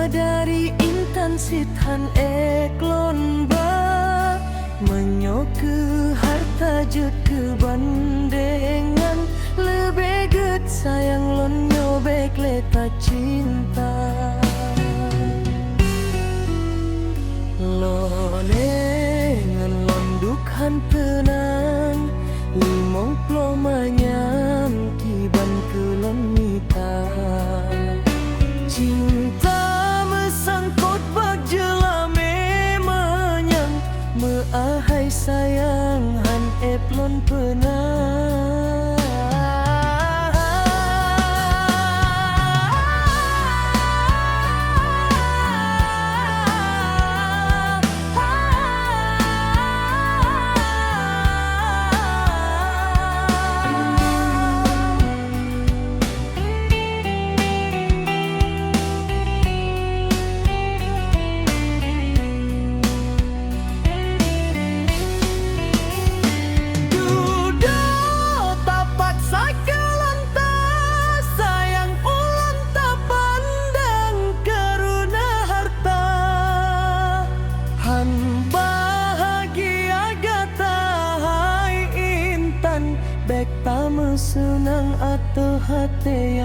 dari intan sithan eklon ba menyoke harta jet kebandengan lebih get sayang lon nyobek leta cinta lonengan lon dukhan tenang limong plo manyam kiban kelon mita cinta mesangkut bak jelame manyang meahai sayang han eplon penang bek tamu senang atau hati